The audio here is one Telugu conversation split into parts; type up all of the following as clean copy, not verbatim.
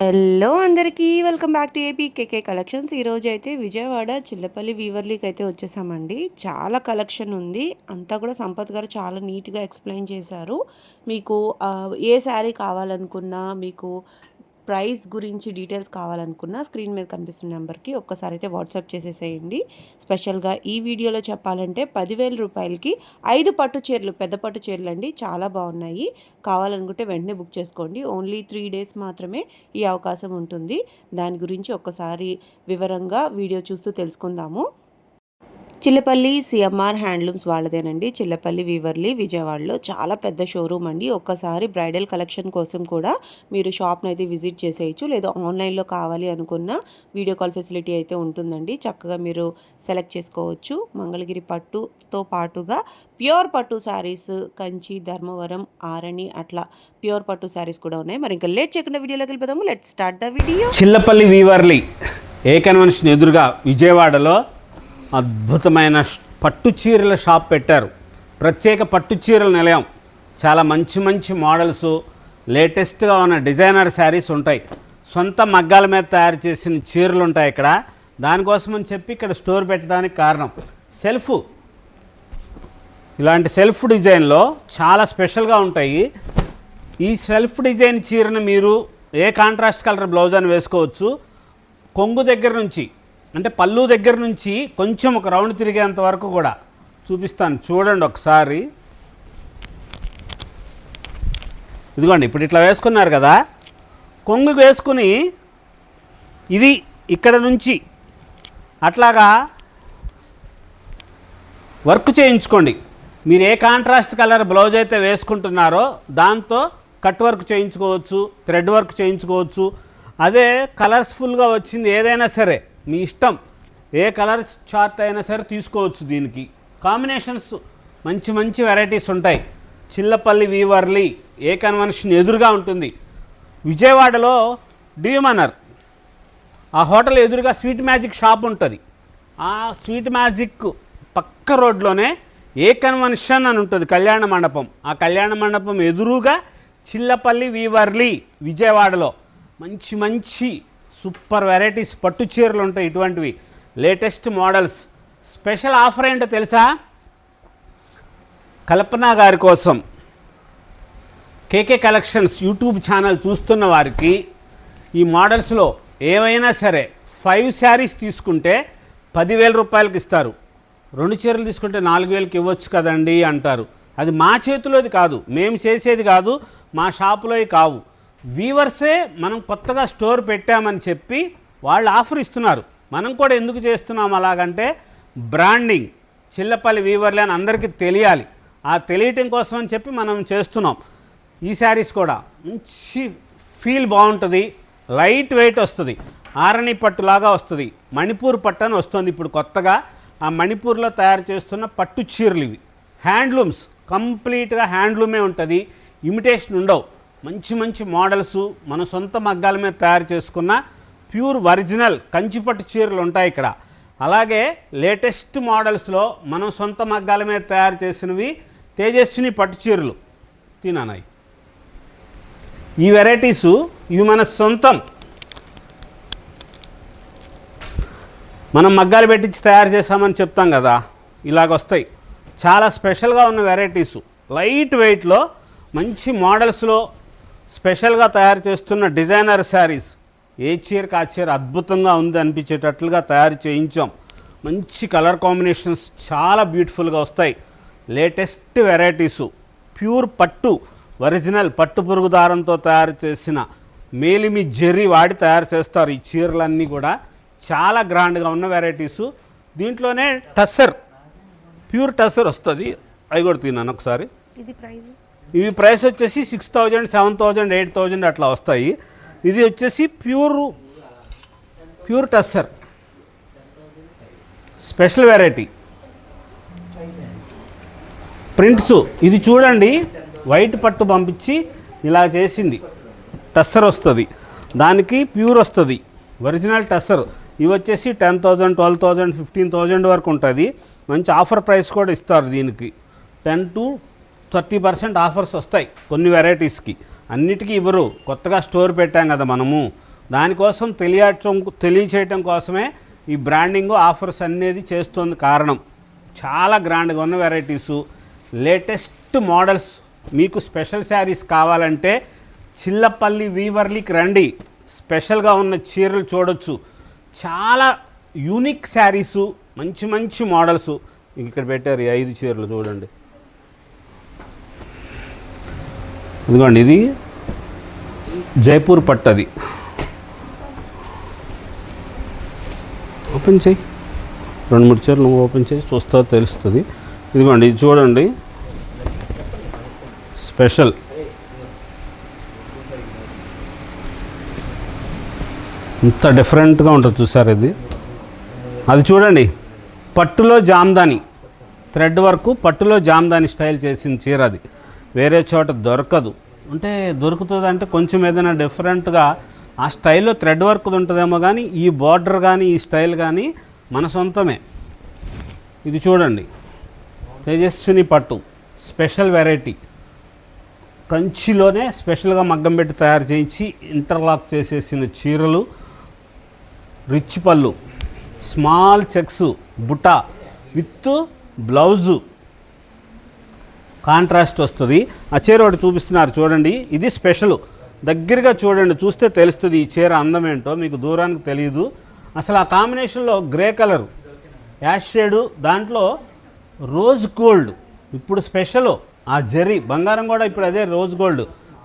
హలో అందరికీ welcome back to AP KK collections. ఈరోజు అయితే విజయవాడ చిల్లపల్లి వీవర్లీకి అయితే వచ్చేసామండి. చాలా కలెక్షన్ ఉంది. అంతా కూడా సంపత్ గారు చాలా నీట్గా ఎక్స్ప్లెయిన్ చేశారు. మీకు ఏ శారీ కావాలనుకున్నా, మీకు ప్రైస్ గురించి డీటెయిల్స్ కావాలనుకున్నా స్క్రీన్ మీద కనిపిస్తున్న నెంబర్కి ఒక్కసారి అయితే వాట్సాప్ చేసేసేయండి. స్పెషల్గా ఈ వీడియోలో చెప్పాలంటే 10,000 రూపాయలకి 5 పట్టు చీరలు, పెద్ద పట్టు చీరలు అండి, చాలా బాగున్నాయి. కావాలనుకుంటే వెంటనే బుక్ చేసుకోండి. ఓన్లీ 3 డేస్ మాత్రమే ఈ అవకాశం ఉంటుంది. దాని గురించి ఒక్కసారి వివరంగా వీడియో చూస్తూ తెలుసుకుందాము. చిల్లపల్లి సిఎంఆర్ హ్యాండ్లూమ్స్ వాళ్ళదేనండి. చిల్లపల్లి వీవర్లీ విజయవాడలో చాలా పెద్ద షోరూమ్ అండి. ఒక్కసారి బ్రైడల్ కలెక్షన్ కోసం కూడా మీరు షాప్ని అయితే విజిట్ చేసేయచ్చు. లేదా ఆన్లైన్లో కావాలి అనుకున్న వీడియో కాల్ ఫెసిలిటీ అయితే ఉంటుందండి. చక్కగా మీరు సెలెక్ట్ చేసుకోవచ్చు. మంగళగిరి పట్టుతో పాటుగా ప్యూర్ పట్టు శారీస్, కంచి, ధర్మవరం, ఆరణి అట్లా ప్యూర్ పట్టు శారీస్ కూడా ఉన్నాయి. మరి ఇంకా లేట్ చేయకుండా వీడియోలోకి వెళ్ళిపోదాము. Let start the video. Chillapalli Weaverly A convention ఎదురుగా విజయవాడలో అద్భుతమైన పట్టు చీరల షాప్ పెట్టారు. ప్రత్యేక పట్టు చీరల నిలయం. చాలా మంచి మంచి మోడల్స్, లేటెస్ట్గా ఉన్న డిజైనర్ శారీస్ ఉంటాయి. సొంత మగ్గాల మీద తయారు చేసిన చీరలు ఉంటాయి ఇక్కడ. దానికోసమని చెప్పి ఇక్కడ స్టోర్ పెట్టడానికి కారణం సెల్ఫ్. ఇలాంటి సెల్ఫ్ డిజైన్లో చాలా స్పెషల్గా ఉంటాయి. ఈ సెల్ఫ్ డిజైన్ చీరను మీరు ఏ కాంట్రాస్ట్ కలర్ బ్లౌజ్ అని వేసుకోవచ్చు. కొంగు దగ్గర నుంచి అంటే పళ్ళు దగ్గర నుంచి కొంచెం ఒక రౌండ్ తిరిగేంత వరకు కూడా చూపిస్తాను, చూడండి ఒకసారి. ఇదిగోండి, ఇప్పుడు ఇట్లా వేసుకున్నారు కదా, కొంగు వేసుకుని ఇది ఇక్కడ నుంచి అట్లాగా వర్క్ చేయించుకోండి. మీరు ఏ కాంట్రాస్ట్ కలర్ బ్లౌజ్ అయితే వేసుకుంటున్నారో దాంతో కట్ వర్క్ చేయించుకోవచ్చు, థ్రెడ్ వర్క్ చేయించుకోవచ్చు. అదే కలర్స్ఫుల్గా వచ్చింది ఏదైనా సరే మీ ఇష్టం, ఏ కలర్ చార్ట్ అయినా సరే తీసుకోవచ్చు. దీనికి కాంబినేషన్స్ మంచి మంచి వెరైటీస్ ఉంటాయి. చిల్లపల్లి వీవర్లీ ఏ కన్వెన్షన్ ఎదురుగా ఉంటుంది. విజయవాడలో డిఎంఎన్ఆర్ ఆ హోటల్ ఎదురుగా స్వీట్ మ్యాజిక్ షాప్ ఉంటుంది. ఆ స్వీట్ మ్యాజిక్ పక్క రోడ్లోనే ఏ కన్వెన్షన్ అని ఉంటుంది కళ్యాణ మండపం. ఆ కళ్యాణ మండపం ఎదురుగా చిల్లపల్లి వీవర్లీ విజయవాడలో మంచి మంచి సూపర్ వెరైటీస్ పట్టు చీరలు ఉంటాయి. ఇటువంటివి లేటెస్ట్ మోడల్స్. స్పెషల్ ఆఫర్ ఏంటో తెలుసా? కల్పన గారి కోసం కేకే కలెక్షన్స్ యూట్యూబ్ ఛానల్ చూస్తున్న వారికి ఈ మోడల్స్లో ఏవైనా సరే 5 శారీస్ తీసుకుంటే 10,000 రూపాయలకి ఇస్తారు. 2 చీరలు తీసుకుంటే 4,000కి ఇవ్వచ్చు కదండి అంటారు. అది మా చేతిలోది కాదు, మేము చేసేది కాదు, మా షాపులోవి కావు. వీవర్సే మనం కొత్తగా స్టోర్ పెట్టామని చెప్పి వాళ్ళు ఆఫర్ ఇస్తున్నారు. మనం కూడా ఎందుకు చేస్తున్నాం అలాగంటే బ్రాండింగ్ చిల్లపల్లి వీవర్లీ అని అందరికీ తెలియాలి. ఆ తెలియటం కోసం అని చెప్పి మనం చేస్తున్నాం. ఈ శారీస్ కూడా మంచి ఫీల్ బాగుంటుంది, లైట్ వెయిట్ వస్తుంది, ఆరణి పట్టులాగా వస్తుంది, మణిపూర్ పట్టు అని వస్తుంది ఇప్పుడు కొత్తగా. ఆ మణిపూర్లో తయారు చేస్తున్న పట్టు చీరలు ఇవి. హ్యాండ్లూమ్స్, కంప్లీట్గా హ్యాండ్లూమే ఉంటుంది, ఇమిటేషన్ ఉండవు. మంచి మంచి మోడల్స్ మన సొంత మగ్గాల మీద తయారు చేసుకున్న ప్యూర్ ఒరిజినల్ కంచిపట్టు చీరలు ఉంటాయి ఇక్కడ. అలాగే లేటెస్ట్ మోడల్స్లో మనం సొంత మగ్గాల మీద తయారు చేసినవి తేజస్విని పట్టు చీరలు తినాయి. ఈ వెరైటీసు ఇవి మన సొంతం, మనం మగ్గాలు పెట్టించి తయారు చేసామని చెప్తాం కదా, ఇలాగొస్తాయి. చాలా స్పెషల్గా ఉన్న వెరైటీసు, లైట్ వెయిట్లో మంచి మోడల్స్లో స్పెషల్గా తయారు చేస్తున్న డిజైనర్ శారీస్. ఏ చీరకు ఆ చీర అద్భుతంగా ఉంది అనిపించేటట్లుగా తయారు చేయించాం. మంచి కలర్ కాంబినేషన్స్ చాలా బ్యూటిఫుల్గా వస్తాయి. లేటెస్ట్ వెరైటీసు, ప్యూర్ పట్టు, ఒరిజినల్ పట్టు పురుగు దారంతో తయారు చేసిన మేలిమి జెర్రీ వాడి తయారు చేస్తారు. ఈ చీరలన్నీ కూడా చాలా గ్రాండ్గా ఉన్న వెరైటీసు. దీంట్లోనే టస్సర్, ప్యూర్ టస్సర్ వస్తుంది. అవి కూడా తిన్నాను ఒకసారి. ఇది ప్రైస్, ఇవి ప్రైస్ వచ్చేసి 6,000, 7,000, 8,000 అట్లా వస్తాయి. ఇది వచ్చేసి pure tussar special variety prints. ఇది చూడండి, వైట్ పట్టు పంపించి ఇలా చేసింది. టస్సర్ వస్తుంది, దానికి ప్యూర్ వస్తుంది, ఒరిజినల్ టస్సర్. ఇవి వచ్చేసి 10,000, 12,000, 15,000 వరకు ఉంటుంది. మంచి ఆఫర్ ప్రైస్ కూడా ఇస్తారు దీనికి. 10 to 30% ఆఫర్స్ వస్తాయి కొన్ని వెరైటీస్కి. అన్నిటికీ ఇవ్వరు, కొత్తగా స్టోర్ పెట్టాం కదా మనము. దానికోసం తెలియచేయటం కోసమే ఈ బ్రాండింగ్ ఆఫర్స్ అనేది చేస్తుంది కారణం. చాలా గ్రాండ్గా ఉన్న వెరైటీసు, లేటెస్ట్ మోడల్స్. మీకు స్పెషల్ శారీస్ కావాలంటే చిల్లపల్లి వీవర్లీకి రండి. స్పెషల్గా ఉన్న చీరలు చూడొచ్చు. చాలా యూనిక్ శారీసు, మంచి మంచి మోడల్స్ ఇక్కడ పెట్టారు. ఈ 5 చీరలు చూడండి. ఇదిగోండి, ఇది జైపూర్ పట్టది. ఓపెన్ చేయి, 2-3 చీరలు నువ్వు ఓపెన్ చేసి చూస్తా తెలుస్తుంది. ఇదిగోండి, ఇది చూడండి, స్పెషల్. ఇంత డిఫరెంట్గా ఉంటుంది చూసారు ఇది. అది చూడండి, పట్టులో జామ్దాని థ్రెడ్ వర్క్, పట్టులో జామ్దాని స్టైల్ చేసిన చీర. అది వేరే చోట దొరకదు. అంటే దొరుకుతుంది అంటే కొంచెం ఏదైనా డిఫరెంట్గా ఆ స్టైల్లో థ్రెడ్ వర్క్ ఉంటుందేమో, కానీ ఈ బార్డర్ కానీ ఈ స్టైల్ కానీ మన సొంతమే. ఇది చూడండి, తేజస్విని పట్టు స్పెషల్ వెరైటీ. కంచిలోనే స్పెషల్గా మగ్గం పెట్టి తయారు చేయించి ఇంటర్లాక్ చేసేసిన చీరలు. రిచ్ పళ్ళు, స్మాల్ చెక్స్, బుటా విత్ బ్లౌజు కాంట్రాస్ట్ వస్తుంది. ఆ చీర ఒకటి చూపిస్తున్నారు చూడండి, ఇది స్పెషల్. దగ్గరగా చూడండి, చూస్తే తెలుస్తుంది ఈ చీర అందం ఏంటో. మీకు దూరానికి తెలియదు. అసలు ఆ కాంబినేషన్లో గ్రే కలరు, యాష్ షేడు, దాంట్లో రోజ్ గోల్డ్ ఇప్పుడు స్పెషల్. ఆ జరీ బంగారం కూడా ఇప్పుడు అదే rose gold.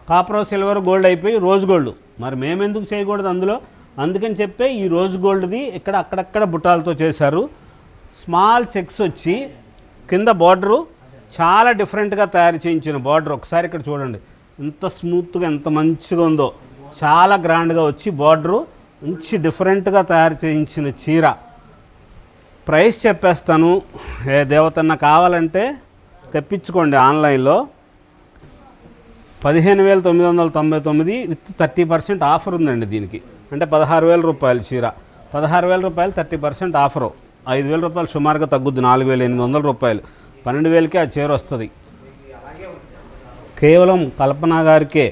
Copper, silver, gold అయిపోయి రోజ్ గోల్డ్. మరి మేమెందుకు చేయకూడదు అందులో? అందుకని చెప్పే ఈ రోజ్ గోల్డ్ది ఇక్కడ అక్కడక్కడ బుట్టాలతో చేశారు. స్మాల్ చెక్స్ వచ్చి కింద బార్డరు చాలా డిఫరెంట్గా తయారు చేయించిన బార్డర్. ఒకసారి ఇక్కడ చూడండి, ఎంత స్మూత్గా ఎంత మంచిగా ఉందో. చాలా గ్రాండ్గా వచ్చి బార్డరు మంచి డిఫరెంట్గా తయారు చేయించిన చీర. ప్రైస్ చెప్పేస్తాను. ఏ దేవతన్న కావాలంటే తెప్పించుకోండి ఆన్లైన్లో. 15,999 విత్ 30% ఆఫర్ ఉందండి దీనికి. అంటే 16,000 రూపాయలు చీర. 16,000 రూపాయలు 30% ఆఫరు. 5,000 రూపాయలు సుమారుగా తగ్గుద్ది. 4,800 రూపాయలు. 12,000కే ఆ చీర వస్తుంది. కేవలం కల్పన గారికే,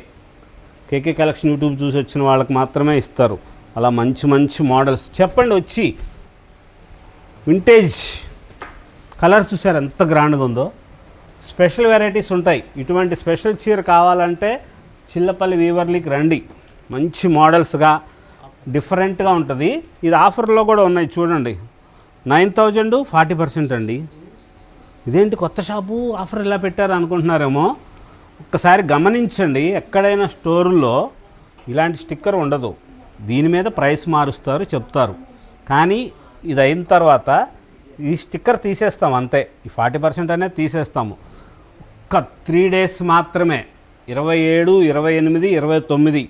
కేకే కలెక్షన్ యూట్యూబ్ చూసి వచ్చిన వాళ్ళకి మాత్రమే ఇస్తారు అలా మంచి మంచి మోడల్స్. చెప్పండి వచ్చి. వింటేజ్ కలర్ చూసారు ఎంత గ్రాండ్గా ఉందో. స్పెషల్ వెరైటీస్ ఉంటాయి. ఇటువంటి స్పెషల్ చీర కావాలంటే చిల్లపల్లి వీవర్లీకి రండి. మంచి మోడల్స్గా డిఫరెంట్గా ఉంటుంది. ఇది ఆఫర్లో కూడా ఉన్నాయి చూడండి. 9,000 40% అండి. ఇదేంటి కొత్త షాపు ఆఫర్ ఇలా పెట్టారు అనుకుంటున్నారేమో. ఒక్కసారి గమనించండి, ఎక్కడైనా స్టోరుల్లో ఇలాంటి స్టిక్కర్ ఉండదు. దీని మీద ప్రైస్ మారుస్తారు, చెప్తారు. కానీ ఇది అయిన తర్వాత ఈ స్టిక్కర్ తీసేస్తాం అంతే. ఈ 40% అనేది తీసేస్తాము. ఒక్క 3 days మాత్రమే. 27, 28, 29.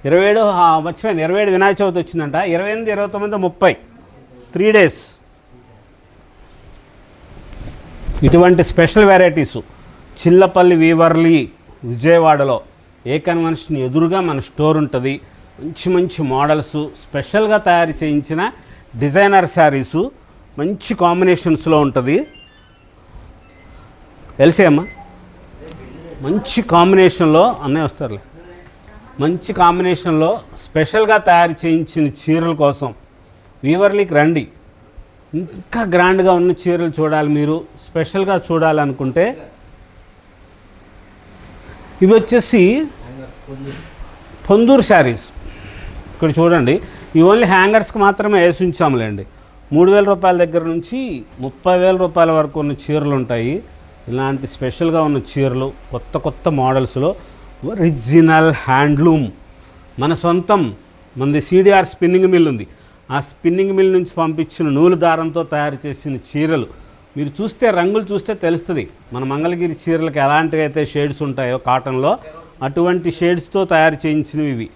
27 మర్చిపోయాను, 27 వినాయక చవితి వచ్చిందంట. 28, 29, 30 3 days. ఇటువంటి స్పెషల్ వెరైటీసు చిల్లపల్లి వీవర్లీ విజయవాడలో ఏ కన్వెన్షన్ ఎదురుగా మన స్టోర్ ఉంటుంది. మంచి మంచి మోడల్స్, స్పెషల్గా తయారు చేయించిన డిజైనర్ శారీసు మంచి కాంబినేషన్స్లో ఉంటుంది. తెలిసేమ్మా మంచి కాంబినేషన్లో అన్నీ వస్తారులే. మంచి కాంబినేషన్లో స్పెషల్గా తయారు చేయించిన చీరల కోసం వీవర్లీకి రండి. ఇంకా గ్రాండ్గా ఉన్న చీరలు చూడాలి, మీరు స్పెషల్గా చూడాలనుకుంటే ఇవి వచ్చేసి పొందూరు శారీస్. ఇక్కడ చూడండి, ఇవి ఓన్లీ హ్యాంగర్స్కి మాత్రమే వేసి ఉంచాములేండి. 3,000 రూపాయల దగ్గర నుంచి 30,000 రూపాయల వరకు ఉన్న చీరలు ఉంటాయి. ఇలాంటి స్పెషల్గా ఉన్న చీరలు కొత్త కొత్త మోడల్స్లో ఒరిజినల్ హ్యాండ్లూమ్ మన సొంతం. మనది CDR స్పిన్నింగ్ మిల్ ఉంది. ఆ స్పిన్నింగ్ మిల్ నుంచి పంపించిన నూలు దారంతో తయారు చేసిన చీరలు. మీరు చూస్తే రంగులు చూస్తే తెలుస్తుంది మన మంగళగిరి చీరలకు ఎలాంటివి అయితే షేడ్స్ ఉంటాయో కాటన్లో, అటువంటి షేడ్స్తో తయారు చేయించినవి ఇవి.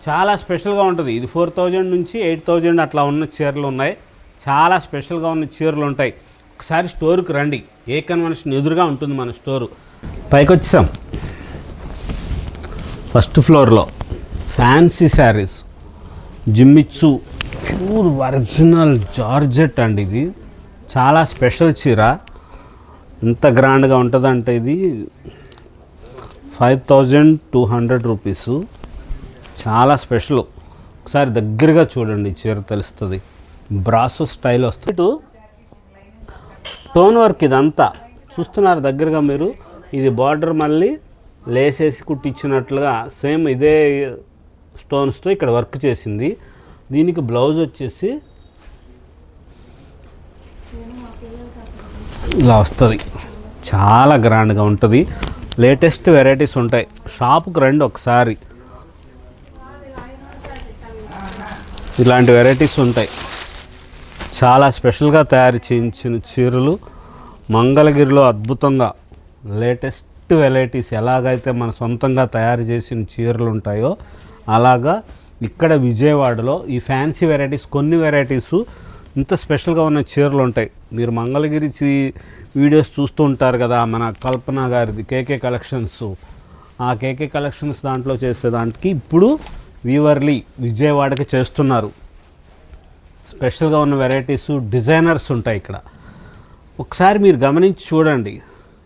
చాలా స్పెషల్గా ఉంటుంది. ఇది 4,000 నుంచి 8,000 అట్లా ఉన్న చీరలు ఉన్నాయి. చాలా స్పెషల్గా ఉన్న చీరలు ఉంటాయి. ఒకసారి స్టోర్కి రండి. ఏ కన్వెన్షన్ ఎదురుగా ఉంటుంది మన స్టోరు. పైకి వచ్చాం. ఫస్ట్ ఫ్లోర్లో fancy saris, జిమ్మిచ్చు pure original georgette అండి. ఇది చాలా స్పెషల్ చీర. ఎంత గ్రాండ్గా ఉంటుందంటే ఇది 5,200 రూపీసు. చాలా స్పెషల్. ఒకసారి దగ్గరగా చూడండి, చీర తెలుస్తుంది. బ్రాసో స్టైల్ వస్తుంది. ఇటు స్టోన్ వర్క్ ఇదంతా చూస్తున్నారు దగ్గరగా మీరు. ఇది బార్డర్ మళ్ళీ లేసేసి కుట్టించినట్లుగా సేమ్ ఇదే స్టోన్స్తో ఇక్కడ వర్క్ చేసింది. దీనికి బ్లౌజ్ వచ్చేసి ఇలా వస్తుంది. చాలా గ్రాండ్గా ఉంటుంది. లేటెస్ట్ వెరైటీస్ ఉంటాయి. షాపుకి రండి ఒకసారి, ఇలాంటి వెరైటీస్ ఉంటాయి. చాలా స్పెషల్గా తయారు చేయించిన చీరలు మంగళగిరిలో అద్భుతంగా లేటెస్ట్ వెరైటీస్ ఎలాగైతే మన సొంతంగా తయారు చేసిన చీరలు ఉంటాయో అలాగా ఇక్కడ విజయవాడలో ఈ ఫ్యాన్సీ వెరైటీస్ కొన్ని వెరైటీసు ఇంత స్పెషల్గా ఉన్న చీరలు ఉంటాయి. మీరు మంగళగిరి వీడియోస్ చూస్తూ ఉంటారు కదా, మన కల్పన గారిది కేకే కలెక్షన్స్. ఆ కేకే కలెక్షన్స్ దాంట్లో చేసేదానికి ఇప్పుడు వీవర్లీ విజయవాడకి చేస్తున్నారు. స్పెషల్గా ఉన్న వెరైటీసు డిజైనర్స్ ఉంటాయి ఇక్కడ. ఒకసారి మీరు గమనించి చూడండి.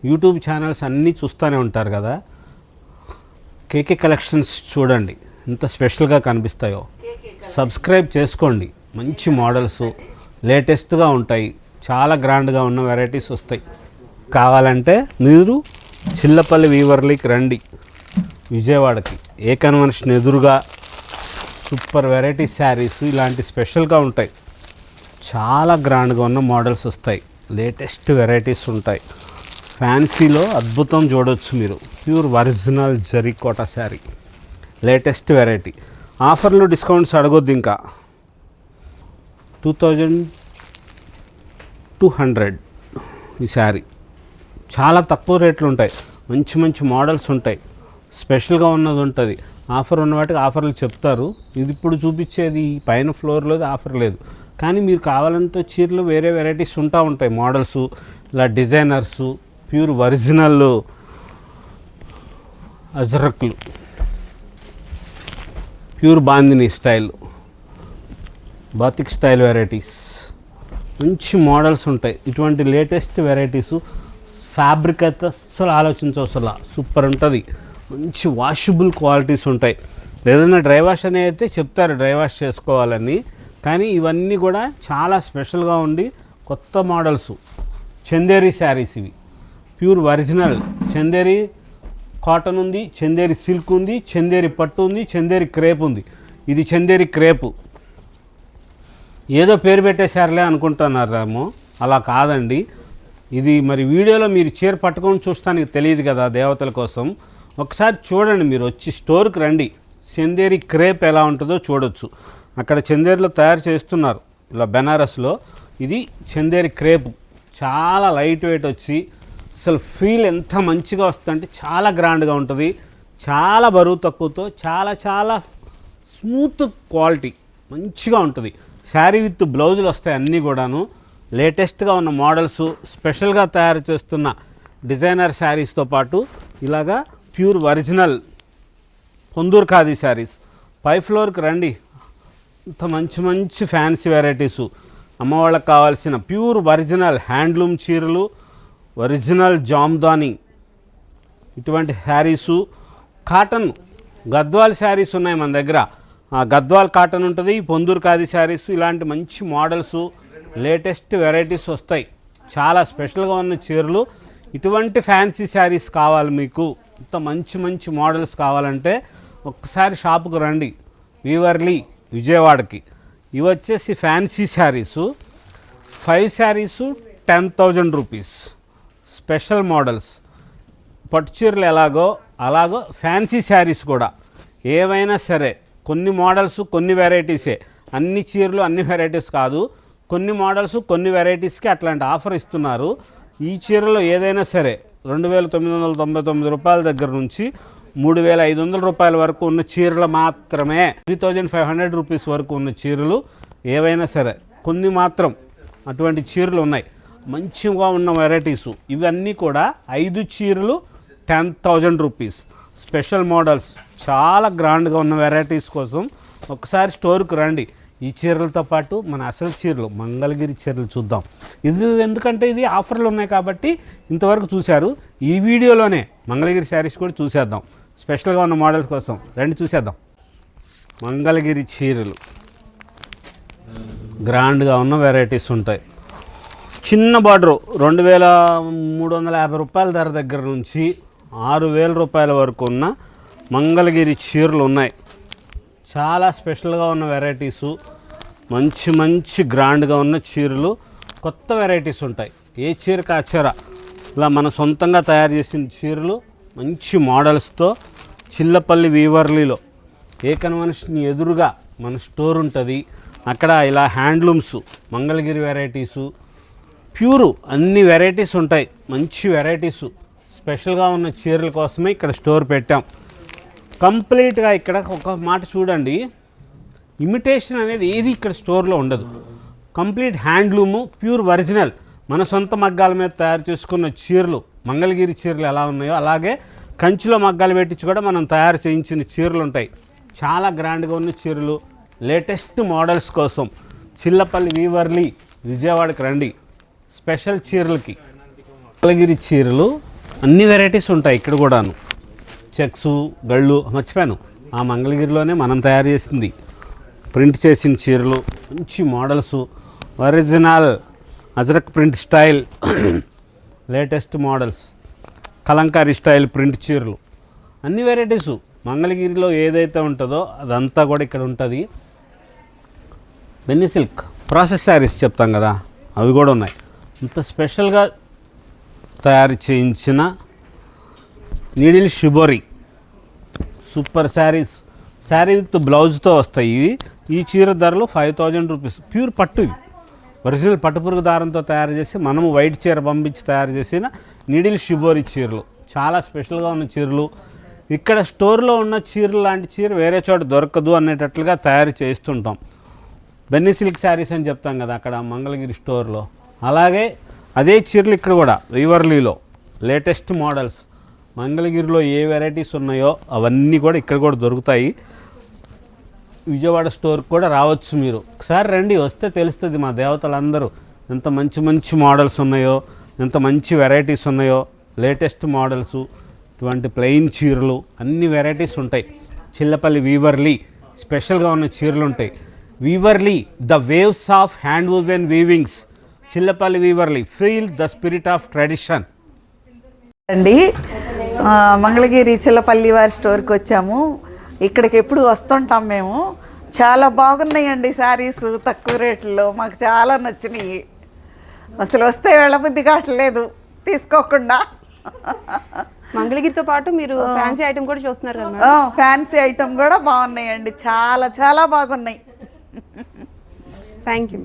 యూట్యూబ్ ఛానల్స్ అన్నీ చూస్తూనే ఉంటారు కదా, కేకే కలెక్షన్స్ చూడండి ఎంత స్పెషల్గా కనిపిస్తాయో. సబ్స్క్రైబ్ చేసుకోండి. మంచి మోడల్స్ లేటెస్ట్గా ఉంటాయి. చాలా గ్రాండ్గా ఉన్న వెరైటీస్ వస్తాయి. కావాలంటే మీరు చిల్లపల్లి వీవర్లీకి రండి విజయవాడకి. ఏ కన్వెన్షన్ ఎదురుగా సూపర్ వెరైటీ శారీస్ ఇలాంటి స్పెషల్గా ఉంటాయి. చాలా గ్రాండ్గా ఉన్న మోడల్స్ వస్తాయి. లేటెస్ట్ వెరైటీస్ ఉంటాయి. ఫ్యాన్సీలో అద్భుతం చూడవచ్చు మీరు. Pure original zari kota sari, latest variety. ఆఫర్లు డిస్కౌంట్స్ అడగొద్దు ఇంకా. 2200 ఈ శారీ. చాలా తక్కువ రేట్లు ఉంటాయి. మంచి మంచి మోడల్స్ ఉంటాయి. స్పెషల్గా ఉన్నది ఉంటుంది. ఆఫర్ ఉన్న వాటికి ఆఫర్లు చెప్తారు. ఇది ఇప్పుడు చూపించేది పైన ఫ్లోర్లో ఆఫర్ లేదు. కానీ మీరు కావాలంటే చీరలు వేరే వెరైటీస్ ఉంటాయి. మోడల్స్ ఇలా డిజైనర్సు, ప్యూర్ ఒరిజినల్ అజ్రక్లు, pure bandhani style, batik style varieties, మంచి మోడల్స్ ఉంటాయి. ఇటువంటి లేటెస్ట్ వెరైటీసు ఫ్యాబ్రిక్ అయితే అస్సలు ఆలోచించవసలా, సూపర్ ఉంటుంది. మంచి వాషబుల్ క్వాలిటీస్ ఉంటాయి. ఏదైనా డ్రై వాష్ అని అయితే చెప్తారు డ్రై వాష్ చేసుకోవాలని, కానీ ఇవన్నీ కూడా చాలా స్పెషల్గా ఉండి కొత్త మోడల్స్. చందేరి శారీస్ ఇవి, ప్యూర్ ఒరిజినల్ చందేరి కాటన్ ఉంది, చందేరి సిల్క్ ఉంది, చందేరి పట్టు ఉంది, చందేరి క్రేప్ ఉంది. ఇది చందేరి క్రేపు. ఏదో పేరు పెట్టేశారులే అనుకుంటున్నారేమో, అలా కాదండి. ఇది మరి వీడియోలో మీరు చీర పట్టుకొని చూస్తానికి తెలియదు కదా దేవతల కోసం. ఒకసారి చూడండి, మీరు వచ్చి స్టోర్కి రండి. చందేరి క్రేప్ ఎలా ఉంటుందో చూడొచ్చు. అక్కడ చందేరిలో తయారు చేస్తున్నారు ఇలా బెనారస్లో. ఇది చందేరి క్రేపు. చాలా లైట్ వెయిట్ వచ్చి అసలు ఫీల్ ఎంత మంచిగా వస్తుందంటే చాలా గ్రాండ్గా ఉంటుంది. చాలా బరువు తక్కువతో చాలా స్మూత్ క్వాలిటీ మంచిగా ఉంటుంది. శారీ విత్ బ్లౌజులు వస్తాయి అన్నీ కూడాను. లేటెస్ట్గా ఉన్న మోడల్స్, స్పెషల్గా తయారు చేస్తున్న డిజైనర్ శారీస్తో పాటు ఇలాగా pure original Ponduru khadi saris. 5th ఫ్లోర్కి రండి. ఇంత మంచి ఫ్యాన్సీ వెరైటీసు, అమ్మవాళ్ళకి కావాల్సిన ప్యూర్ ఒరిజినల్ హ్యాండ్లూమ్ చీరలు, ఒరిజినల్ జామ్దాని ఇటువంటి శారీసు, కాటన్ గద్వాల్ శారీస్ ఉన్నాయి మన దగ్గర. గద్వాల్ కాటన్ ఉంటుంది, పొందూరు ఖాదీ శారీస్, ఇలాంటి మంచి మోడల్స్ లేటెస్ట్ వెరైటీస్ వస్తాయి. చాలా స్పెషల్గా ఉన్న చీరలు. ఇటువంటి ఫ్యాన్సీ శారీస్ కావాలి మీకు, ఇంత మంచి మోడల్స్ కావాలంటే ఒక్కసారి షాపుకు రండి వీవర్లీ విజయవాడకి. ఇవి వచ్చేసి fancy saris. 5 saris 10,000 rupees. Special models. పట్టు చీరలు అలాగో ఫ్యాన్సీ శారీస్ కూడా ఏవైనా సరే. కొన్ని మోడల్స్ కొన్ని వెరైటీసే, అన్ని చీరలు అన్ని వెరైటీస్ కాదు. కొన్ని మోడల్స్ కొన్ని వెరైటీస్కి అట్లాంటి ఆఫర్ ఇస్తున్నారు. ఈ చీరలో ఏదైనా సరే 2,999 రూపాయల దగ్గర నుంచి 3,500 రూపాయల వరకు ఉన్న చీరలు మాత్రమే. 3,500 రూపీస్ వరకు ఉన్న చీరలు ఏవైనా సరే. కొన్ని మాత్రం అటువంటి చీరలు ఉన్నాయి, మంచిగా ఉన్న వెరైటీసు. ఇవన్నీ కూడా 5 చీరలు 10,000 రూపీస్. స్పెషల్ మోడల్స్, చాలా గ్రాండ్గా ఉన్న వెరైటీస్ కోసం ఒకసారి స్టోర్కి రండి. ఈ చీరలతో పాటు మన అసలు చీరలు మంగళగిరి చీరలు చూద్దాం. ఇది ఎందుకంటే ఇది ఆఫర్లు ఉన్నాయి కాబట్టి ఇంతవరకు చూశారు. ఈ వీడియోలోనే మంగళగిరి శారీస్ కూడా చూసేద్దాం. స్పెషల్గా ఉన్న మోడల్స్ కోసం రండి చూసేద్దాం. మంగళగిరి చీరలు గ్రాండ్గా ఉన్న వెరైటీస్ ఉంటాయి. చిన్న బార్డరు 2350 రూపాయల ధర దగ్గర నుంచి 6000 రూపాయల వరకు ఉన్న మంగళగిరి చీరలు ఉన్నాయి. చాలా స్పెషల్గా ఉన్న వెరైటీసు, మంచి మంచి గ్రాండ్గా ఉన్న చీరలు, కొత్త వెరైటీస్ ఉంటాయి. ఏ చీరకు ఆ చీర ఇలా మన సొంతంగా తయారు చేసిన చీరలు మంచి మోడల్స్తో చిల్లపల్లి వీవర్లీలో ఏకన్వెన్షన్ ఎదురుగా మన స్టోర్ ఉంటుంది. అక్కడ ఇలా హ్యాండ్లూమ్స్, మంగళగిరి వెరైటీసు, ప్యూరు అన్ని వెరైటీస్ ఉంటాయి. మంచి వెరైటీసు స్పెషల్గా ఉన్న చీరల కోసమే ఇక్కడ స్టోర్ పెట్టాం. కంప్లీట్గా ఇక్కడ ఒక మాట చూడండి, ఇమిటేషన్ అనేది ఏది ఇక్కడ స్టోర్లో ఉండదు. కంప్లీట్ హ్యాండ్లూము, ప్యూర్ ఒరిజినల్ మన సొంత మగ్గాల మీద తయారు చేసుకున్న చీరలు. మంగళగిరి చీరలు ఎలా ఉన్నాయో అలాగే కంచిలో మగ్గాలు పెట్టించి కూడా మనం తయారు చేయించిన చీరలు ఉంటాయి. చాలా గ్రాండ్గా ఉన్న చీరలు, లేటెస్ట్ మోడల్స్ కోసం చిల్లపల్లి వీవర్లీ విజయవాడకి రండి. స్పెషల్ చీరలకి మంగళగిరి చీరలు అన్ని వెరైటీస్ ఉంటాయి. ఇక్కడ కూడాను చెక్సు, గళ్ళు, మర్చిపోయాను, ఆ మంగళగిరిలోనే మనం తయారు చేసింది ప్రింట్ చేసిన చీరలు, మంచి models, original ajrakh print style, latest models, Kalamkari style print చీరలు, అన్ని వెరైటీసు మంగళగిరిలో ఏదైతే ఉంటుందో అదంతా కూడా ఇక్కడ ఉంటుంది. బెన్నీ సిల్క్ ప్రాసెస్ శారీస్ చెప్తాం కదా, అవి కూడా ఉన్నాయి. ఇంత స్పెషల్గా తయారు చేయించిన needle shibori super saris, sari with బ్లౌజ్తో వస్తాయి. ఇవి ఈ చీర ధరలు 5000 రూపీస్. ప్యూర్ పట్టు, ఇవి ఒరిజినల్ పట్టుపురుగు దారంతో తయారు చేసి మనము వైట్ చీర పంపించి తయారు చేసిన నీడిల్ షిబోరి చీరలు. చాలా స్పెషల్గా ఉన్న చీరలు. ఇక్కడ స్టోర్లో ఉన్న చీరలు లాంటి చీర వేరే చోట దొరకదు అనేటట్లుగా తయారు చేస్తుంటాం. బెన్నీ సిల్క్ శారీస్ అని చెప్తాం కదా అక్కడ మంగళగిరి స్టోర్లో, అలాగే అదే చీరలు ఇక్కడ కూడా వీవర్లీలో లేటెస్ట్ మోడల్స్. మంగళగిరిలో ఏ వెరైటీస్ ఉన్నాయో అవన్నీ కూడా ఇక్కడ కూడా దొరుకుతాయి. విజయవాడ స్టోర్కి కూడా రావచ్చు మీరు. ఒకసారి రండి, వస్తే తెలుస్తుంది మా దేవతలందరూ ఎంత మంచి మంచి మోడల్స్ ఉన్నాయో, ఎంత మంచి వెరైటీస్ ఉన్నాయో. లేటెస్ట్ మోడల్స్, ఇటువంటి ప్లెయిన్ చీరలు, అన్ని వెరైటీస్ ఉంటాయి. చిల్లపల్లి వీవర్లీ స్పెషల్గా ఉన్న చీరలు ఉంటాయి. Weaverly the waves of hand woven weavings. Chillapalli Weaverly, feel the spirit of tradition. అండి, మంగళగిరి చిల్లపల్లి వారి స్టోర్కి వచ్చాము. ఇక్కడికి ఎప్పుడు వస్తుంటాం మేము. చాలా బాగున్నాయండి శారీస్, తక్కువ రేట్లో మాకు చాలా నచ్చినాయి. అసలు వస్తే వెళ్ళబుద్ధి కావట్లేదు తీసుకోకుండా. మంగళగిరితో పాటు మీరు ఫ్యాన్సీ ఐటమ్ కూడా చూస్తున్నారు కదా? ఫ్యాన్సీ ఐటమ్ కూడా బాగున్నాయండి, చాలా చాలా బాగున్నాయి. Thank you.